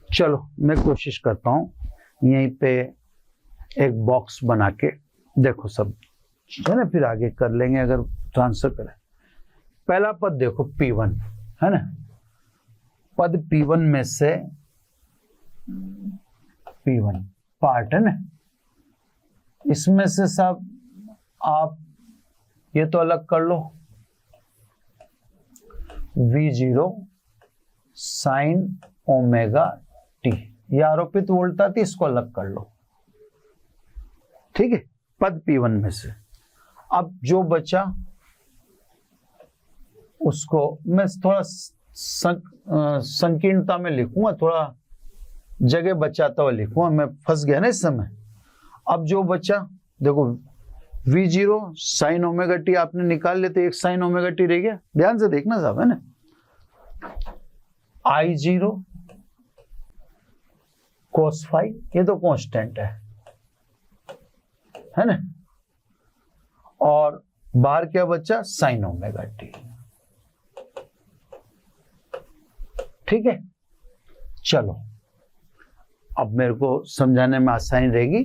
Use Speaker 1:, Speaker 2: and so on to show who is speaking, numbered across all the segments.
Speaker 1: चलो मैं कोशिश करता हूं यहीं पे एक बॉक्स बना के, देखो सब है ना, फिर आगे कर लेंगे अगर ट्रांसफर करें। पहला पद देखो P1 है ना, पद P1 में से P1 पार्ट है ना, इसमें से सब आप ये तो अलग कर लो, V0 साइन ओमेगा टी, ये आरोपित वोल्टता थी, इसको अलग कर लो, ठीक है, पद P1 में से। अब जो बचा उसको मैं थोड़ा संकीर्णता में लिखूंगा, थोड़ा जगह बचाता हुआ लिखूंगा, मैं फंस गया ना इस समय। अब जो बचा देखो, V0 साइन ओमेगा टी आपने निकाल लेते, एक साइन ओमेगा टी रह गया, ध्यान से देखना साहब है ना, I0 cos फाई, ये तो कांस्टेंट है ना, और बाहर क्या बचा, साइन ओमेगा टी, ठीक है। चलो अब मेरे को समझाने में आसानी रहेगी।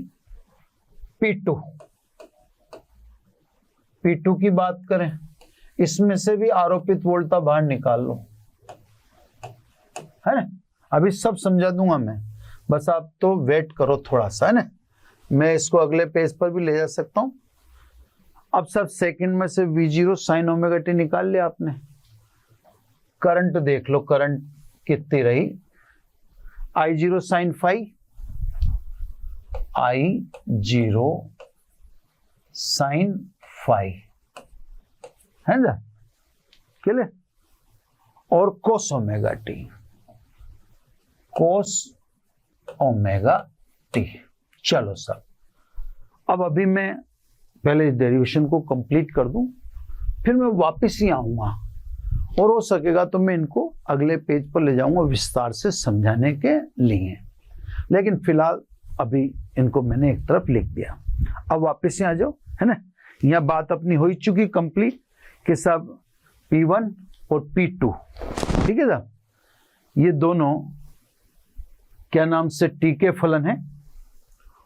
Speaker 1: P2 की बात करें, इसमें से भी आरोपित वोल्टता बाहर निकाल लो, है ना, अभी सब समझा दूंगा मैं, बस आप तो वेट करो थोड़ा सा, है ना, मैं इसको अगले पेज पर भी ले जा सकता हूं। अब सब सेकंड में से V0 साइन ओमेगा टी निकाल लिया आपने, करंट देख लो, करंट कितनी रही, I0 sine phi, I0 sine phi, है ना, क्लियर, और कोस ओमेगा टी, कोस ओमेगा टी। चलो सब, अब अभी मैं पहले इस डेरिवेशन को कंप्लीट कर दूं, फिर मैं वापस ही आऊंगा, और हो सकेगा तो मैं इनको अगले पेज पर ले जाऊंगा विस्तार से समझाने के लिए, लेकिन फिलहाल अभी इनको मैंने एक तरफ लिख दिया। अब वापस ही आ जाओ, है ना, यह बात अपनी हो चुकी कंप्लीट कि सब P1 और P2, ठीक है साहब, ये दोनों क्या नाम से टी के फलन है,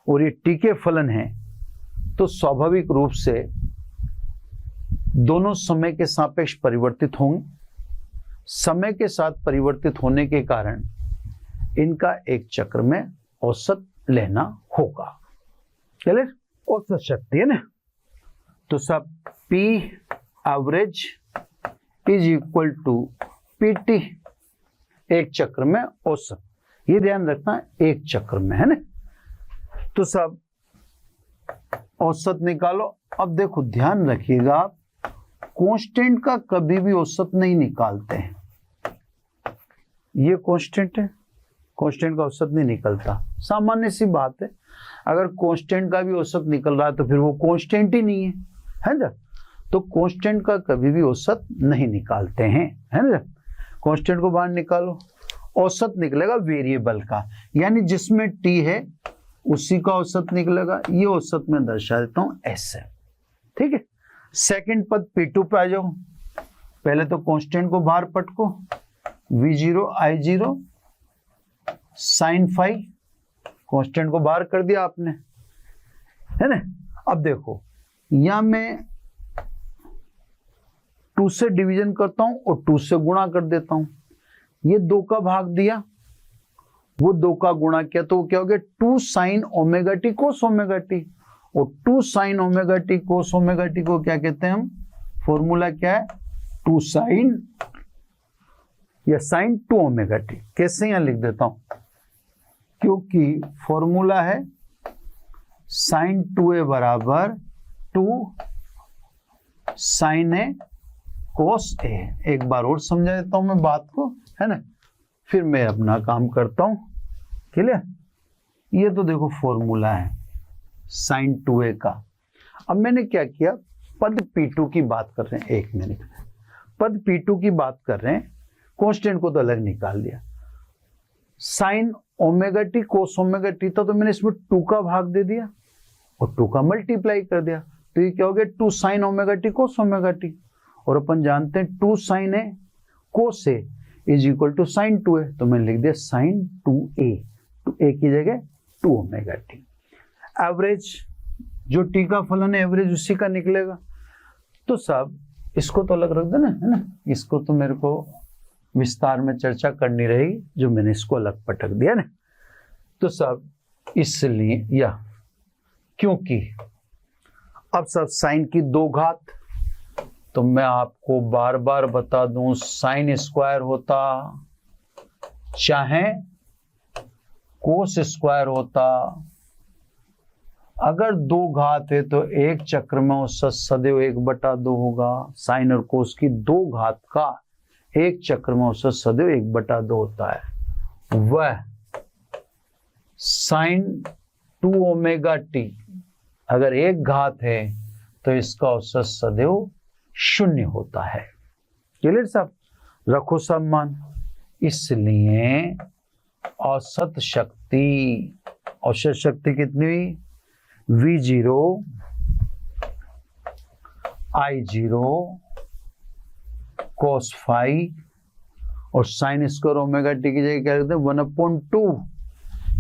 Speaker 1: और ये टी के फलन है तो स्वाभाविक रूप से दोनों समय के सापेक्ष परिवर्तित होंगे। समय के साथ परिवर्तित होने के कारण इनका एक चक्र में औसत लेना होगा, क्लियर, औसत शक्ति है ना, तो सब P average is equal to PT, एक चक्र में औसत, ये ध्यान रखना, एक चक्र में, है ना, तो सब औसत निकालो। अब देखो ध्यान रखिएगा, आप कांस्टेंट का कभी भी औसत नहीं निकालते हैं, ये कांस्टेंट है, कांस्टेंट का औसत नहीं निकलता, सामान्य सी बात है, अगर कांस्टेंट का भी औसत निकल रहा है तो फिर वो कांस्टेंट ही नहीं है ना, तो कांस्टेंट का कभी भी औसत नहीं निकालते हैं, है ना, कांस्टेंट को बाहर निकालो, औसत निकलेगा वेरिएबल का, यानी जिसमें टी है उसी का औसत निकलेगा, ये औसत में दर्शा देता हूं ऐसे, ठीक है। सेकंड पद P2 पे आ जाओ, पहले तो कांस्टेंट को बाहर पटको, V0 I0 sine phi, constant को बाहर कर दिया आपने, है ना। अब देखो यहां मैं 2 से डिवीजन करता हूं और 2 से गुणा कर देता हूं, ये 2 का भाग दिया, वो 2 का गुणा किया, तो क्या हो गया 2 साइन ओमेगा टी कोस ओमेगा टी, और 2 साइन ओमेगा टी कोस ओमेगा टी को क्या कहते हैं हम, फॉर्मूला क्या है, 2 साइन या साइन 2 ओमेगा टी, कैसे यहां लिख देता हूं, क्योंकि फॉर्मूला है साइन 2a बराबर 2 साइन ए कोस ए। एक बार और समझा देता हूं मैं बात को, है ना, फिर मैं अपना काम करता हूं, क्लियर, ये तो देखो फॉर्मूला है साइन 2a का। अब मैंने क्या किया, पद P2 की बात कर रहे हैं, एक मिनट, पद P2 की बात कर रहे हैं, कांस्टेंट को तो अलग निकाल दिया, साइन ओमेगा टी कोस ओमेगा टी था, तो मैंने इसमें 2 का भाग दे दिया और 2 का मल्टीप्लाई कर दिया, तो ये क्या हो गया 2 साइन ओमेगा टी कोस ओमेगा टी, और अपन जानते हैं 2 साइन है कोस है, is equal to sign 2a, तो मैंने लिख दिया साइन 2a, तो a की जगह 2 ओमेगा टी। एवरेज जो टी का फलन है एवरेज उसी का निकलेगा। तो साहब इसको तो अलग रख देना है ना, इसको तो मेरे को विस्तार में चर्चा करनी रहेगी, जो मैंने इसको अलग पटक दिया ना। तो साहब इसलिए या क्योंकि अब सब साइन की 2 घात, तो मैं आपको बार बार बता दूं साइन स्क्वायर होता चाहे कोस स्क्वायर होता, अगर 2 घात है तो एक चक्र में औसत सदैव 1/2 होगा। साइन और कोस की 2 घात का एक चक्र में औसत सदैव 1/2 होता है। वह साइन 2 ओमेगा टी अगर 1 घात है तो इसका औसत सदैव 0 होता है। क्लियर साहब, रखो सब मान। इसलिए औसत शक्ति कितनी हुई? V0 I0 cos फाई और साइन स्क्वायर ओमेगा टी की जगह क्या लिखते हैं 1/2,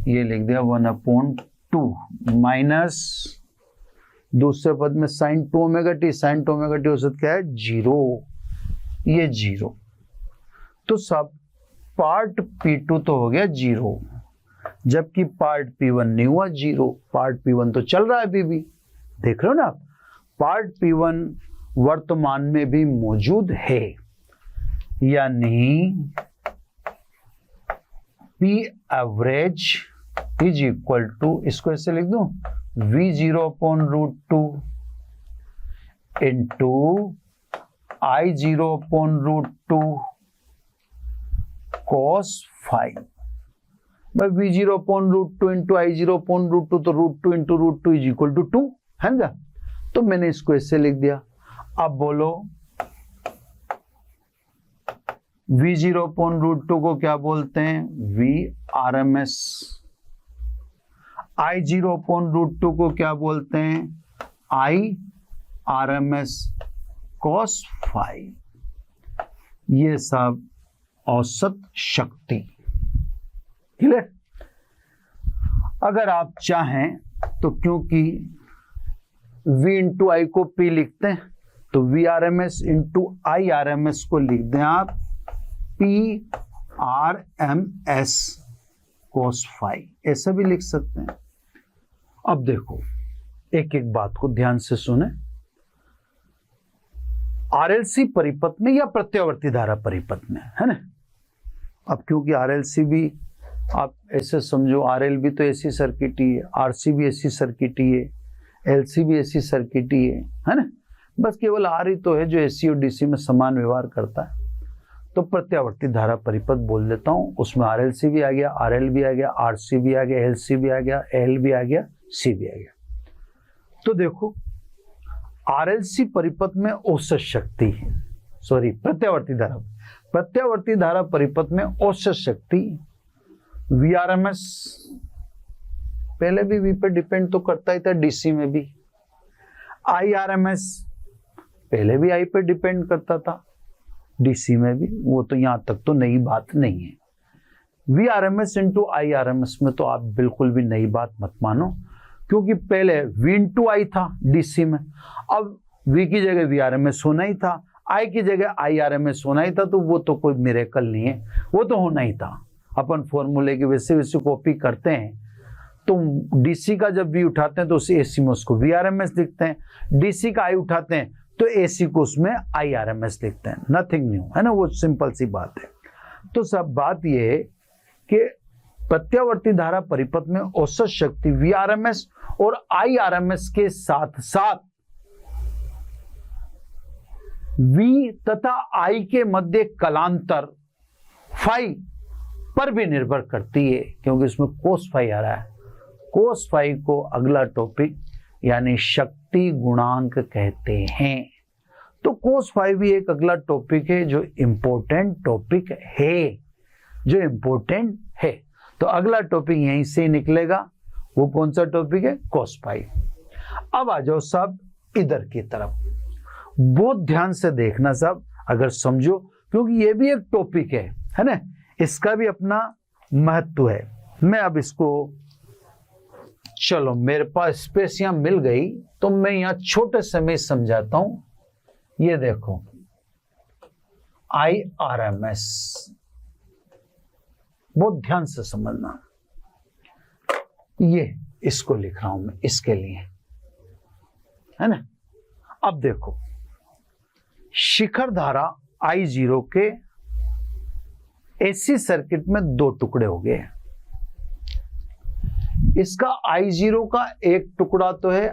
Speaker 1: ये लिख दिया 1/2 माइनस दूसरे पद में sine 2 omega t, sine 2 omega t औसत क्या है 0, ये 0। तो सब पार्ट P2 तो हो गया 0, जबकि पार्ट P1 नहीं हुआ 0। पार्ट P1 तो चल रहा है अभी भी, देख रहे हो ना आप। पार्ट P1 वर्तमान में भी मौजूद है, यानी P average is equal to, इसको ऐसे लिख दूं V0/√2 into I0/√2 cos phi. भाई V0/√2 इंटू I0/√2 तो √2 इंटू √2 इज इक्वल टू 2 है ना। तो मैंने इसको ऐसे लिख दिया। अब बोलो V0/√2 को क्या बोलते हैं? VRMS। I0/√2 को क्या बोलते हैं? IRMS cos phi. ये सब औसत शक्ति। क्लियर? अगर आप चाहें तो क्योंकि V इंटू आई को P लिखते हैं तो VRMS इंटू IRMS को लिख दें आप PRMS cos फाई, ऐसा भी लिख सकते हैं। अब देखो एक एक बात को ध्यान से सुने। RLC परिपथ में या प्रत्यावर्ती धारा परिपथ में, है ना। अब क्योंकि RLC भी आप ऐसे समझो, RL भी तो ऐसी सर्किट ही है, RC भी ऐसी सर्किट ही है, LC भी ऐसी सर्किट ही है ना। बस केवल R ही तो है जो AC और DC में समान व्यवहार करता है। तो प्रत्यावर्ती धारा परिपथ बोल देता हूं, उसमें RLC भी आ गया, RL भी आ गया, RC भी आ गया, LC भी आ गया, L भी आ गया, C भी आ गया। तो देखो RLC परिपथ में औसत शक्ति, सॉरी प्रत्यावर्ती धारा परिपथ में औसत शक्ति VRMS पहले भी V पे डिपेंड तो करता ही था, DC में भी। IRMS पहले भी I पे डिपेंड करता था, DC में भी। वो तो यहां तक तो नई बात नहीं है। VRMS इंटू IRMS में तो आप बिल्कुल भी नई बात मत मानो, क्योंकि पहले V इंटू I था DC में, अब V की जगह VRMS होना ही था, I की जगह IRMS होना ही था। तो वो तो कोई मिरेकल नहीं है, वो तो होना ही था। अपन फॉर्मूले की वैसे कॉपी करते हैं, तो DC का जब V उठाते हैं तो उसे AC में उसको VRMS लिखते हैं, DC का I उठाते हैं तो AC को उसमें IRMS लिखते हैं। नथिंग न्यू, है ना, वो सिंपल सी बात है। तो सब बात ये है कि प्रत्यावर्ती धारा परिपथ में औसत शक्ति VRMS और IRMS के साथ साथ V तथा I के मध्य कलांतर फाई पर भी निर्भर करती है, क्योंकि इसमें कोस फाई आ रहा है। कोस फाई को अगला टॉपिक यानी शक्ति गुणांक कहते हैं। तो कोस फाई भी एक अगला टॉपिक है जो इंपॉर्टेंट टॉपिक है, तो अगला टॉपिक यहीं से निकलेगा। वो कौन सा टॉपिक है? Cos phi. अब आ जाओ सब इधर की तरफ, बहुत ध्यान से देखना सब, अगर समझो, क्योंकि ये भी एक टॉपिक है है ना, इसका भी अपना महत्व है। मैं अब इसको, चलो मेरे पास स्पेस यहां मिल गई तो मैं यहां छोटे से में समझाता हूं। ये देखो IRMS, बहुत ध्यान से समझना, ये इसको लिख रहा हूं मैं इसके लिए, है ना। अब देखो शिखर धारा I0 के AC सर्किट में दो टुकड़े हो गए। इसका I0 का एक टुकड़ा तो है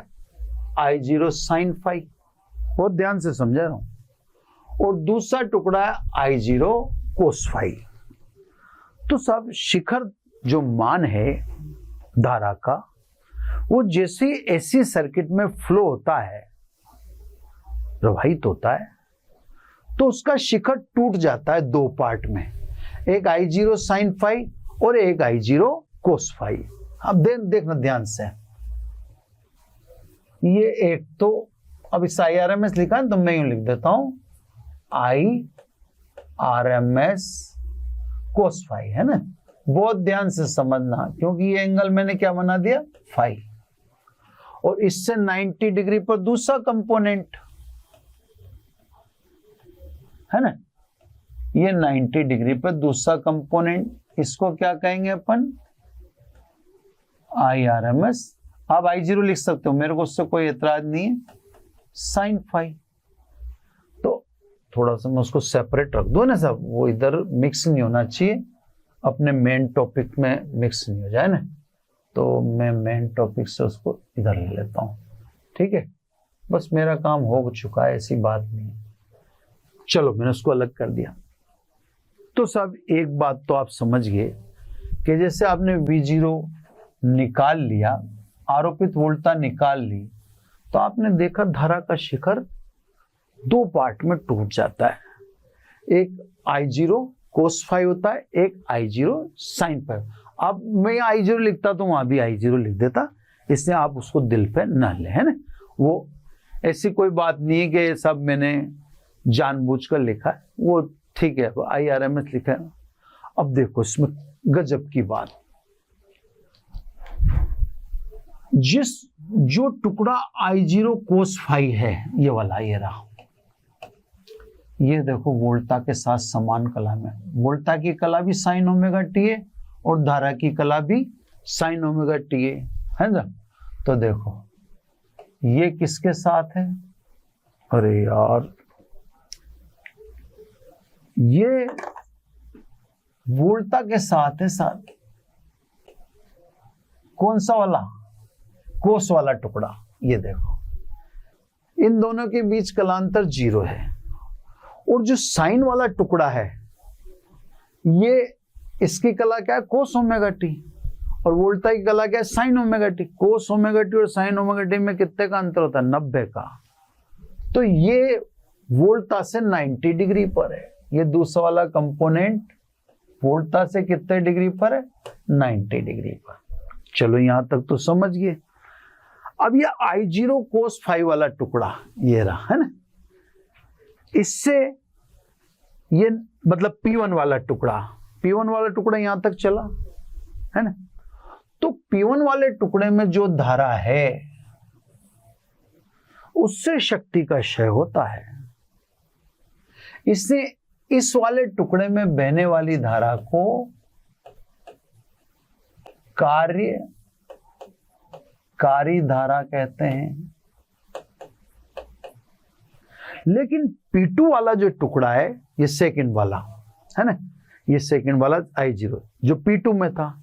Speaker 1: I0 sin phi, बहुत ध्यान से समझा रहा हूं, और दूसरा टुकड़ा है I0 cos phi। तो सब शिखर जो मान है धारा का, वो जैसे AC सर्किट में फ्लो होता है, प्रवाहित होता है, तो उसका शिखर टूट जाता है दो पार्ट में, एक I0 sin phi और एक I0 cos phi। अब देखना ध्यान से, ये एक तो अब इस IRMS लिखा है तो मैं यूं लिख देता हूं IRMS cos phi, है ना। बहुत ध्यान से समझना, क्योंकि ये एंगल मैंने क्या बना दिया, फाई, और इससे 90 डिग्री पर दूसरा कंपोनेंट, है ना, ये 90 डिग्री पर दूसरा कंपोनेंट, इसको क्या कहेंगे अपन, IRMS। आप I0 लिख सकते हो, मेरे को उससे कोई एतराज नहीं है, साइन फाई। तो थोड़ा सा मैं उसको सेपरेट रख दूं ना सब, वो इधर मिक्स नहीं होना चाहिए, अपने मेन टॉपिक में मिक्स नहीं हो जाए ना, तो मैं मेन टॉपिक से उसको इधर ले लेता हूं, ठीक है। बस मेरा काम हो चुका है, ऐसी बात नहीं है। चलो मैंने उसको अलग कर दिया। तो सब एक बात तो आप समझ गए कि जैसे आपने V0 निकाल लिया, आरोपित वोल्टता निकाल ली, तो आपने देखा धारा का शिखर दो पार्ट में टूट जाता है, एक I0 cos phi होता है, एक I0 sin phi। अब मैं I0 लिखता तो वहां भी I0 लिख देता, इसलिए आप उसको दिल पे ना ले, है ना। वो ऐसी कोई बात नहीं है कि सब मैंने जानबूझकर लिखा है, वो ठीक है, IRMS लिखा है। अब देखो इसमें गजब की बात, जो टुकड़ा I0 cos phi है, ये वाला, ये रहा, ये देखो वोल्टा के साथ समान कला में, वोल्टा की कला भी साइन ओमेगा टी है और धारा की कला भी साइन ओमेगा टी है ना। तो देखो ये किसके साथ है, अरे यार ये वोल्टा के साथ है, साथ कौन सा वाला, कोस वाला टुकड़ा। ये देखो इन दोनों के बीच कलांतर 0 है, और जो साइन वाला टुकड़ा है, ये इसकी कला क्या है, कोस ओमेगा टी, और वोल्टा की कला क्या है, साइन ओमेगा टी। कोस ओमेगा टी और साइन ओमेगा टी में कितने का अंतर होता है, 90 का। तो ये वोल्टा से 90 डिग्री पर है, ये दूसरा वाला कंपोनेंट वोल्टा से कितने डिग्री पर है, 90 डिग्री पर। चलो यहां तक तो समझ गए। अब ये I0 cos phi वाला टुकड़ा ये रहा, है ना, इससे ये मतलब P1 वाला टुकड़ा यहां तक चला, है ना। तो P1 वाले टुकड़े में जो धारा है उससे शक्ति का क्षय होता है, इससे इस वाले टुकड़े में बहने वाली धारा को कारी धारा कहते हैं। लेकिन P2 वाला जो टुकड़ा है, ये सेकंड वाला है ना, ये सेकंड वाला I0 जो P2 में था,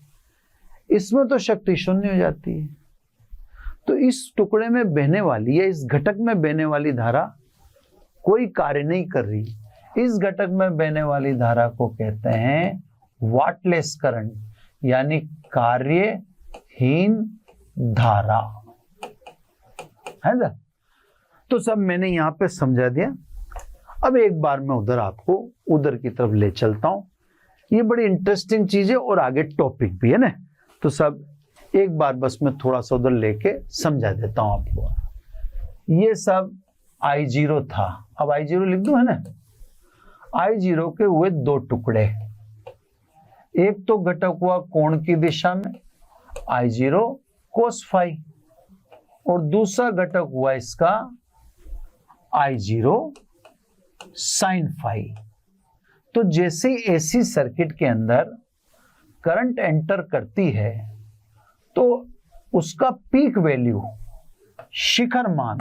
Speaker 1: इसमें तो शक्ति शून्य हो जाती है। तो इस टुकड़े में बहने वाली या इस घटक में बहने वाली धारा कोई कार्य नहीं कर रही, इस घटक में बहने वाली धारा को कहते हैं वाटलेस करंट, यानी कार्यहीन धारा, है ना। तो सब मैंने यहां पे समझा दिया। अब एक बार मैं उधर की तरफ ले चलता हूं, ये बड़ी इंटरेस्टिंग चीज है और आगे टॉपिक भी है ना। तो सब एक बार बस मैं थोड़ा सा उधर लेके समझा देता हूं आपको। ये सब I0 था, अब I0 लिख दूं, है ना। I0 के हुए दो टुकड़े, एक तो घटक हुआ कोण की दिशा में I0 cos फाई, और दूसरा घटक हुआ इसका I0 sin फाई। तो जैसे ही एसी सर्किट के अंदर करंट एंटर करती है तो उसका पीक वैल्यू, शिखर मान,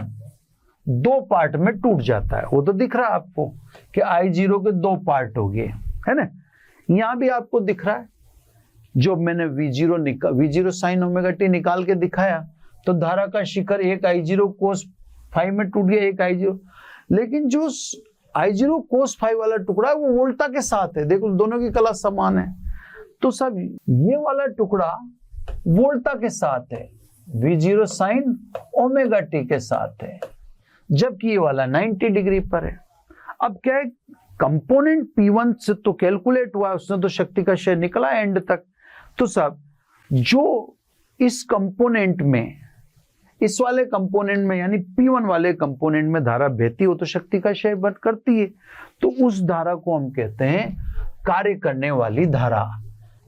Speaker 1: दो पार्ट में टूट जाता है। वो तो दिख रहा है आपको कि I0 के दो पार्ट हो गए, है ना। यहां भी आपको दिख रहा है, जो मैंने V0 sin ओमेगा टी निकाल के दिखाया, तो धारा का शिखर एक I0 cos फाई में टूट गया, एक I0। लेकिन जो I0 cos फाई वाला टुकड़ा है वो वोल्टा के साथ है, देखो दोनों की कला समान है। तो सब ये वाला टुकड़ा वोल्टा के साथ है, V0 sin ओमेगा टी के साथ है, जबकि ये वाला 90 डिग्री पर है। अब क्या है, कंपोनेंट P1 से तो कैलकुलेट हुआ, उसने तो शक्ति का शेयर निकला एंड तक। तो सब जो इस कंपोनेंट में, इस वाले कंपोनेंट में यानी P1 वाले कंपोनेंट में धारा बहती हो तो शक्ति का क्षय बंद करती है। तो उस धारा को हम कहते हैं कार्य करने वाली धारा,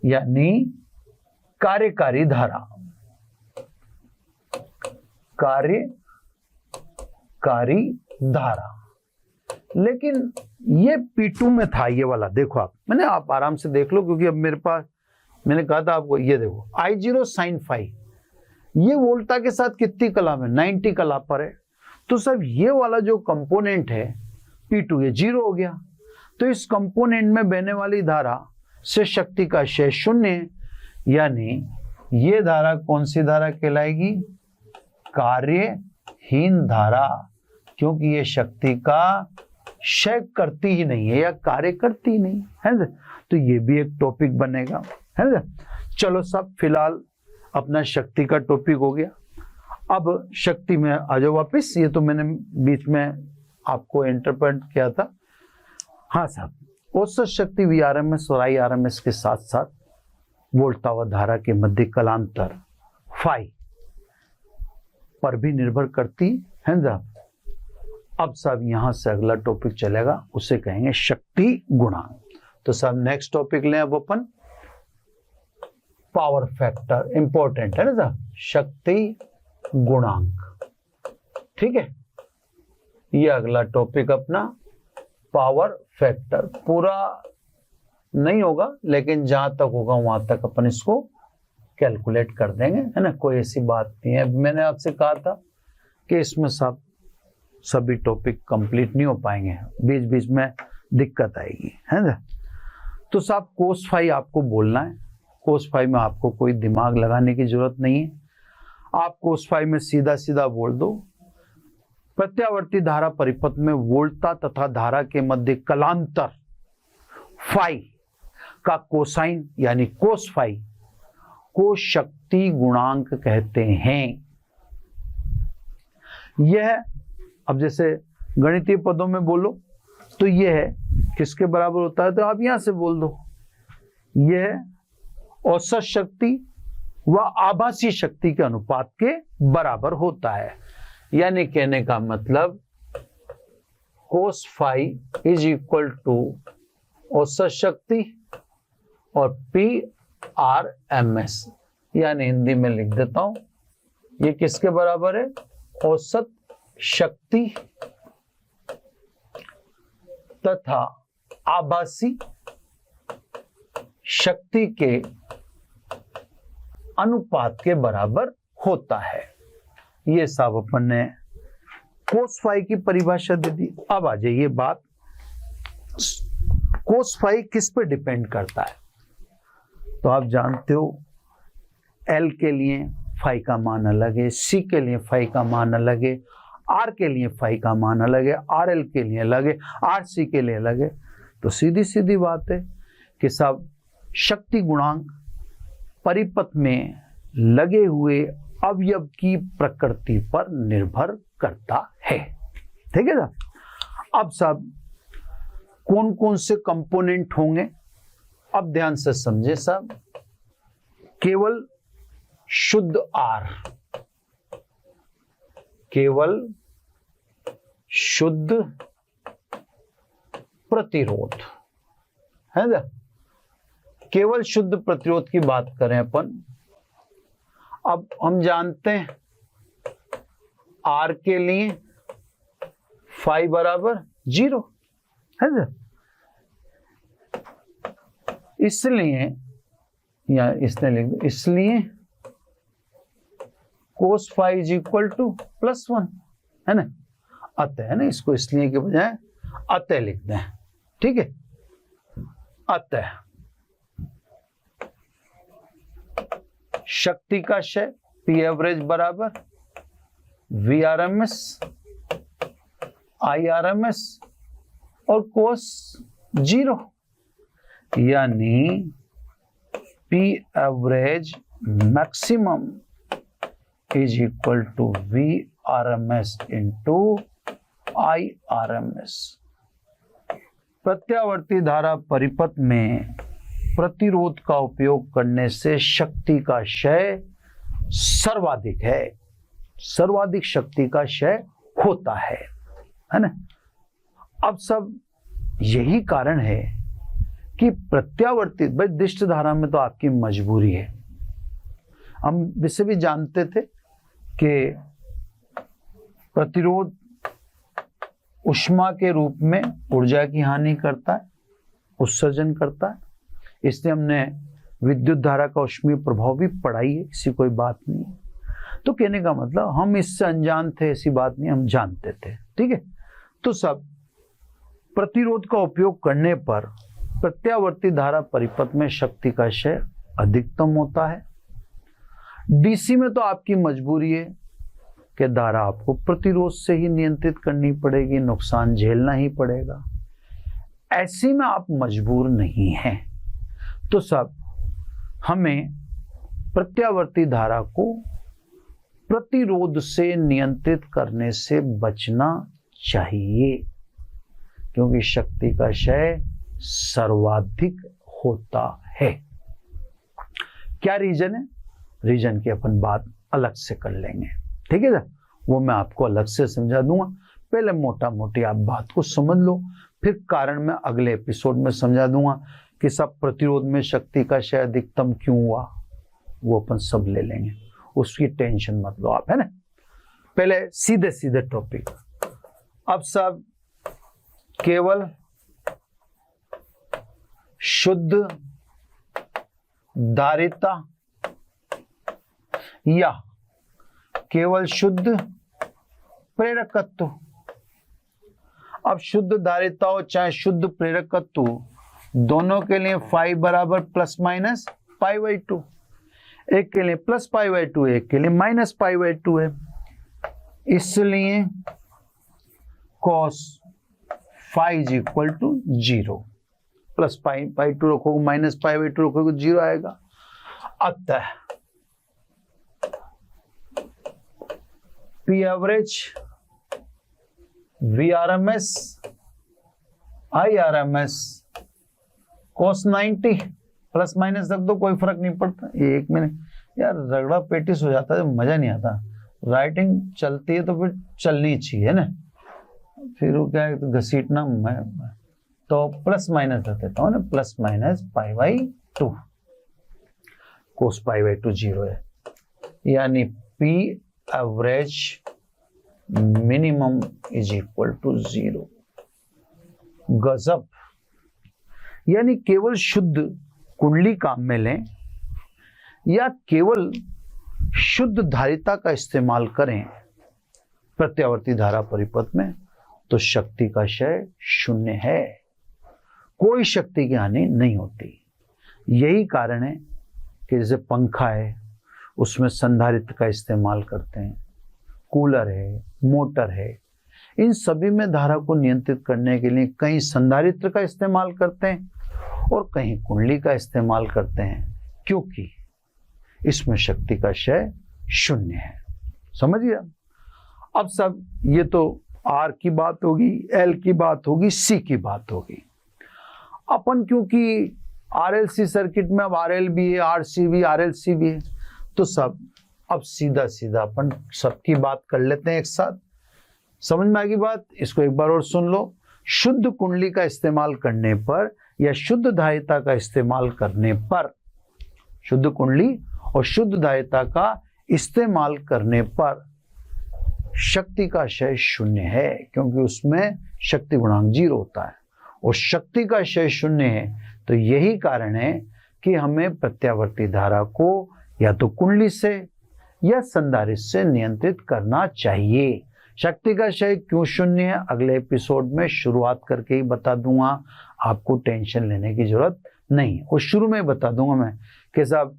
Speaker 1: यानी कार्यकारी धारा, कार्यकारी धारा। लेकिन ये P2 में था, ये वाला देखो आप आराम से देख लो, क्योंकि अब मेरे पास, मैंने कहा था आपको, ये देखो I0 sin फाई, ये वोल्टा के साथ कितनी कला में, 90 कला पर है। तो सब ये वाला जो कंपोनेंट है P2, ये 0 हो गया। तो इस कंपोनेंट में बहने वाली धारा से शक्ति का क्षय 0 है, यानी ये धारा कौन सी धारा कहलाएगी, कार्यहीन धारा, क्योंकि ये शक्ति का क्षय करती ही नहीं है या कार्य करती ही नहीं है। तो ये भी एक टॉपिक बनेगा, है ना। चलो सब, फिलहाल अपना शक्ति का टॉपिक हो गया। अब शक्ति में आ जाओ वापिस, ये तो मैंने बीच में आपको इंटरप्रेट किया था। हाँ साहब, औसत शक्ति Vrms और Irms के साथ साथ वोल्टा व धारा के मध्य कलांतर फाई पर भी निर्भर करती है ना। अब साहब यहां से अगला टॉपिक चलेगा, उसे कहेंगे शक्ति गुणांक। तो साहब नेक्स्ट टॉपिक लें अब अपन, पावर फैक्टर, इंपॉर्टेंट है ना साहब, शक्ति गुणांक। ठीक है, ये अगला टॉपिक अपना पावर फैक्टर। पूरा नहीं होगा, लेकिन जहां तक होगा वहां तक अपन इसको कैलकुलेट कर देंगे, है ना। कोई ऐसी बात नहीं है। मैंने आपसे कहा था कि इसमें सब सभी टॉपिक कंप्लीट नहीं हो पाएंगे, बीच बीच में दिक्कत आएगी, है ना। तो साहब कोस फाई आपको बोलना है। कोस फाई में आपको कोई दिमाग लगाने की जरूरत नहीं है, आप कोस फाई में सीधा सीधा बोल दो, प्रत्यावर्ती धारा परिपथ में वोल्टा तथा धारा के मध्य कलांतर फाई का कोसाइन यानी कोस फाई को शक्ति गुणांक कहते हैं। यह, अब जैसे गणितीय पदों में बोलो तो यह किसके बराबर होता है, तो आप यहां से बोल दो, यह औसत शक्ति व आभासी शक्ति के अनुपात के बराबर होता है। यानी कहने का मतलब cos phi is equal to औसत शक्ति और P/Rs, यानी हिंदी में लिख देता हूं, ये किसके बराबर है, औसत शक्ति तथा आभासी शक्ति के अनुपात के बराबर होता है। ये सब अपन ने कोस फाई की परिभाषा दे दी। अब आ जाइए बात, कोस फाई किस पे डिपेंड करता है। तो आप जानते हो L के लिए फाई का मान अलग है, C के लिए फाई का मान अलग है, R के लिए फाई का मान अलग है, RL के लिए अलग है, RC के लिए अलग है। तो सीधी सीधी बात है कि सब शक्ति गुणांक परिपथ में लगे हुए अवयव की प्रकृति पर निर्भर करता है। ठीक है ना। अब सब कौन कौन से कंपोनेंट होंगे, अब ध्यान से समझे सब। केवल शुद्ध R, केवल शुद्ध प्रतिरोध, है ना, केवल शुद्ध प्रतिरोध की बात करें अपन, अब हम जानते हैं R के लिए phi बराबर 0 है ना, इसलिए या इसने लिख दो, इसलिए cos phi is equal to +1 है ना, अतः है ना, इसको इसलिए के बजाय अतः लिख दें, ठीक है। अतः शक्ति का क्षय P एवरेज बराबर VRMS IRMS और cos 0, यानी P average maximum is equal to VRMS into IRMS। प्रत्यावर्ती धारा परिपथ में प्रतिरोध का उपयोग करने से शक्ति का क्षय सर्वाधिक है, सर्वाधिक शक्ति का क्षय होता है ना। अब सब यही कारण है कि प्रत्यावर्ती दिष्ट धारा में तो आपकी मजबूरी है। हम वैसे भी जानते थे कि प्रतिरोध ऊष्मा के रूप में ऊर्जा की हानि करता है, उत्सर्जन करता है, इसलिए हमने विद्युत धारा का ऊष्मीय प्रभाव भी पढ़ाई है, इसी कोई बात नहीं है। तो कहने का मतलब हम इससे अनजान थे, ऐसी बात नहीं, हम जानते थे, ठीक है। तो सब प्रतिरोध का उपयोग करने पर प्रत्यावर्ती धारा परिपथ में शक्ति का क्षय अधिकतम होता है। डीसी में तो आपकी मजबूरी है कि धारा आपको प्रतिरोध से ही नियंत्रित करनी पड़ेगी, नुकसान झेलना ही पड़ेगा, ऐसी में आप मजबूर नहीं हैं। तो सब हमें प्रत्यावर्ती धारा को प्रतिरोध से नियंत्रित करने से बचना चाहिए, क्योंकि शक्ति का क्षय सर्वाधिक होता है। क्या रीजन है, रीजन की अपन बात अलग से कर लेंगे, ठीक है ना, वो मैं आपको अलग से समझा दूंगा। पहले मोटा मोटी आप बात को समझ लो, फिर कारण मैं अगले एपिसोड में समझा दूंगा कि सब प्रतिरोध में शक्ति का क्षय अधिकतम क्यों हुआ, वो अपन सब ले लेंगे, उसकी टेंशन मत लो आप, है ना। पहले सीधे सीधे टॉपिक। अब सब केवल शुद्ध धारिता या केवल शुद्ध प्रेरकत्व। अब शुद्ध धारिता हो चाहे शुद्ध प्रेरकत्व, दोनों के लिए phi बराबर ±π/2, एक के लिए +π/2, एक के लिए -π/2 है, इसलिए cos phi is equal to 0, +π/2 रखोगे -π/2 रखोगे 0 आएगा। अतः P average VRMS IRMS cos 90 plus minus रख दो, कोई फर्क नहीं पड़ता। एक मिनट यार, रगड़ा पेटिस हो जाता है, मजा नहीं आता। राइटिंग चलती है तो फिर चलनी चाहिए ना, फिर वो क्या है तो घसीटना, मैं तो प्लस माइनस रख देता हूँ ना, +-π/2 cos π/2 0 है, यानी P average minimum is equal to 0। गजब, यानी केवल शुद्ध कुंडली काम में लें या केवल शुद्ध धारिता का इस्तेमाल करें प्रत्यावर्ती धारा परिपथ में, तो शक्ति का क्षय 0 है, कोई शक्ति की हानि नहीं होती। यही कारण है कि जैसे पंखा है उसमें संधारित्र का इस्तेमाल करते हैं, कूलर है, मोटर है, इन सभी में धारा को नियंत्रित करने के लिए कहीं संधारित्र का इस्तेमाल करते हैं और कहीं कुंडली का इस्तेमाल करते हैं, क्योंकि इसमें शक्ति का क्षय 0 है। समझिए। अब सब ये तो R की बात होगी, L की बात होगी, C की बात होगी। अपन क्योंकि RLC सर्किट में अब RL भी है, RC भी, RLC भी है, तो सब अब सीधा सीधा अपन सबकी बात कर लेते हैं एक साथ। समझ में आएगी बात? इसको एक बार और सुन लो। शुद्ध कुंडली का इस्तेमाल करने पर या शुद्ध धारिता का इस्तेमाल करने पर, शुद्ध कुंडली और शुद्ध धारिता का इस्तेमाल करने पर शक्ति का क्षय शून्य है, क्योंकि उसमें शक्ति गुणांक 0 होता है और शक्ति का क्षय शून्य है। तो यही कारण है कि हमें प्रत्यावर्ती धारा को या तो कुंडली से या संधारित्र से नियंत्रित करना चाहिए। शक्ति का क्षय क्यों शून्य है अगले एपिसोड में शुरुआत करके ही बता दूंगा, आपको टेंशन लेने की जरूरत नहीं। और शुरू में बता दूंगा मैं कि साहब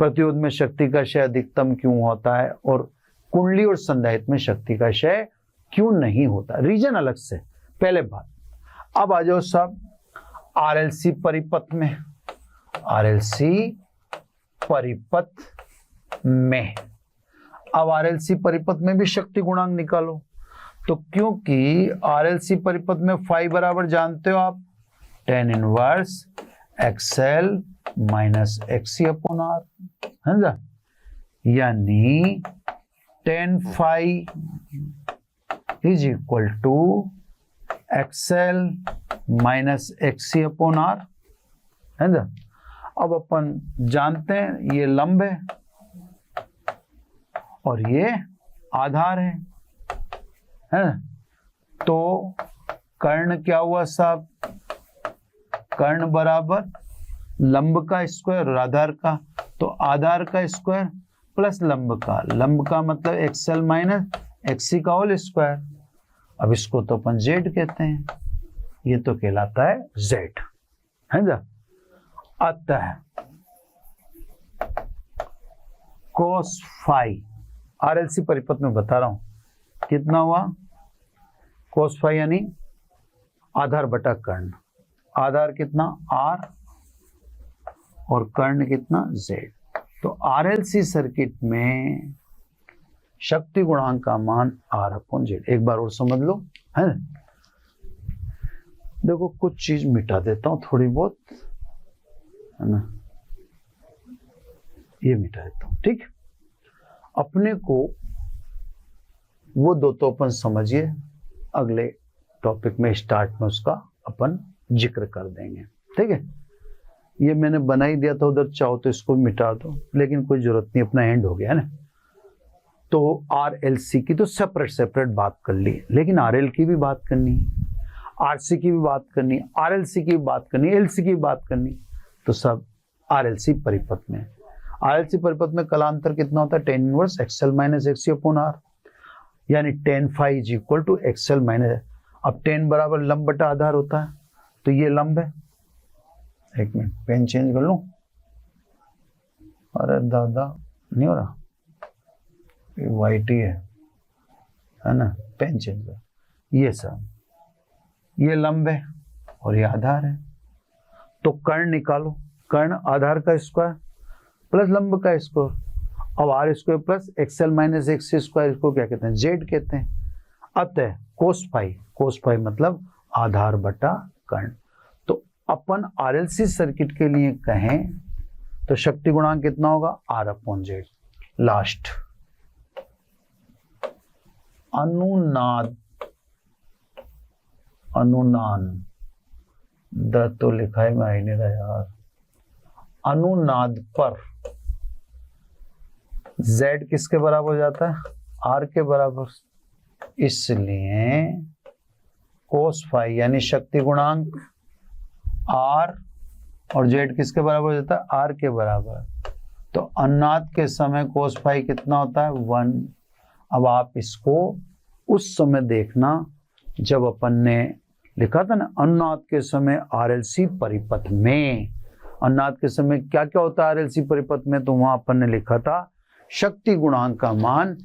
Speaker 1: प्रतिरोध में शक्ति का क्षय अधिकतम क्यों होता है और कुंडली और संधारित्र में शक्ति का क्षय क्यों नहीं होता, रीजन अलग से, पहले बात। अब आ जाओ साहब आरएलसी परिपथ में। आरएलसी परिपथ में, अब आरएलसी परिपथ में भी शक्ति गुणांक निकालो। तो क्योंकि आरएलसी परिपथ में फाई बराबर जानते हो आप, tan inverse XL minus XC upon R, है ना, यानी tan phi is equal to XL minus XC upon R, है ना। अब अपन जानते हैं ये लंब है और ये आधार है ना। तो कर्ण क्या हुआ साहब, कर्ण बराबर लंब का स्क्वायर और आधार का, तो आधार का स्क्वायर प्लस लंब का मतलब एक्सएल माइनस एक्सी का होल स्क्वायर। अब इसको तो अपन जेड कहते हैं, ये तो कहलाता है जेड, है ना। अतः कोस फाई, आरएलसी परिपथ में बता रहा हूं कितना हुआ, कोस फाई यानी आधार बटा कर्ण, आधार कितना आर और कर्ण कितना जेड। तो आरएलसी सर्किट में शक्ति गुणांक का मान आर अपॉन जेड। एक बार और समझ लो, है ना। देखो कुछ चीज मिटा देता हूं थोड़ी बहुत, है ना, ये मिटा देता हूं, ठीक। अपने को वो दो तो अपन समझिए, अगले टॉपिक में स्टार्ट में उसका अपन जिक्र कर देंगे, ठीक है। ये मैंने बना ही दिया था उधर, चाहो तो इसको मिटा दो, लेकिन कोई जरूरत नहीं, अपना एंड हो गया है ना। तो आरएलसी की तो सेपरेट बात कर ली, लेकिन आरएल की भी बात करनी है, आरसी की भी बात करनी है, आरएलसी की भी बात करनी है, एलसी की भी बात करनी, तो सब आरएलसी परिपथ में। आरएलसी परिपथ में कलांतर कितना होता है, tan inverse XL minus XC upon R, यानी tan phi is equal to XL minus, अब tan बराबर लंब बटा आधार होता है, तो ये लंब है। एक मिनट पेन चेंज कर लूं, अरे दादा नहीं हो रहा, ये वाइट ही है ना, पेन चेंज कर, ये सब ये लंब है और ये आधार है। तो कर्ण निकालो, कर्ण आधार का स्क्वायर प्लस लंब का स्क्वायर, अब r square plus x l minus x square, इसको क्या कहते हैं, जेड कहते हैं। अतः कोस फाई मतलब आधार बटा कर्ण। तो अपन आरएलसी सर्किट के लिए कहें तो शक्ति गुणांक कितना होगा, आर अपॉन जेड। लास्ट अनुनाद द तो लिखा है मैं नहीं रहा यार, अनुनाद पर z किसके बराबर हो जाता है, r के बराबर, इसलिए कोस फाई यानी शक्ति गुणांक r और z किसके बराबर हो जाता है, r के बराबर। तो अनुनाद के समय कोस फाई कितना होता है, 1। अब आप इसको उस समय देखना जब अपन ने लिखा था ना अनुनाद के समय आरएलसी परिपथ में, अनुनाद के समय क्या क्या होता है आरएलसी परिपथ में, तो वहां अपन ने लिखा था शक्ति गुणांक का मान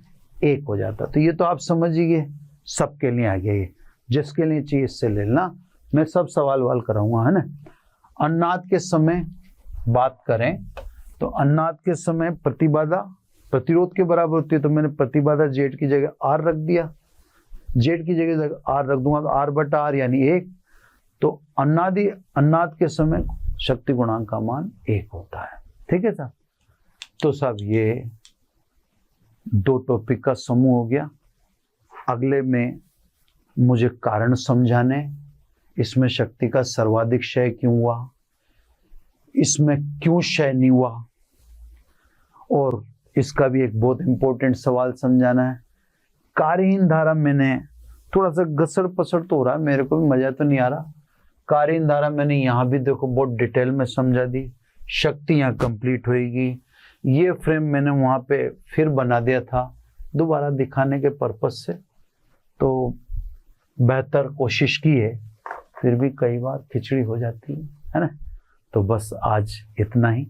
Speaker 1: 1 हो जाता। तो ये तो आप समझिए, सबके लिए आ गया ये, जिसके लिए चाहिए इससे लेना, मैं सब सवाल वाल कराऊंगा, है ना। अनुनाद के समय बात करें तो अनुनाद के समय प्रतिबाधा प्रतिरोध के बराबर होती है, तो मैंने प्रतिबाधा जेड की जगह आर रख दिया, जेड की जगह आर रख दूंगा तो आर बटा आर यानी 1। तो अनुनाद के समय शक्ति गुणांक का मान 1 होता है, ठीक है साहब। तो साहब ये 2 टॉपिक का समूह हो गया। अगले में मुझे कारण समझाने, इसमें शक्ति का सर्वाधिक क्षय क्यों हुआ, इसमें क्यों क्षय नहीं हुआ, और इसका भी एक बहुत इंपॉर्टेंट सवाल समझाना है। कार्यहीन धारा मैंने थोड़ा सा घसड़ पसड़ तो हो रहा है, मेरे को भी मजा तो नहीं आ रहा। कार्यहीन धारा मैंने यहाँ भी देखो बहुत डिटेल में समझा दी, शक्ति यहाँ कंप्लीट होएगी। ये फ्रेम मैंने वहाँ पे फिर बना दिया था दोबारा दिखाने के पर्पज से, तो बेहतर कोशिश की है, फिर भी कई बार खिचड़ी हो जाती है ना। तो बस आज इतना ही,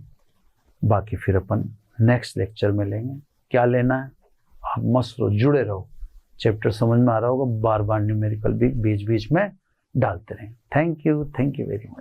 Speaker 1: बाकी फिर अपन नेक्स्ट लेक्चर में लेंगे। क्या लेना है आप मस्त रहो, जुड़े रहो, चैप्टर समझ में आ रहा होगा, बार बार न्यूमेरिकल भी बीच बीच में डालते रहें। Thank you very much.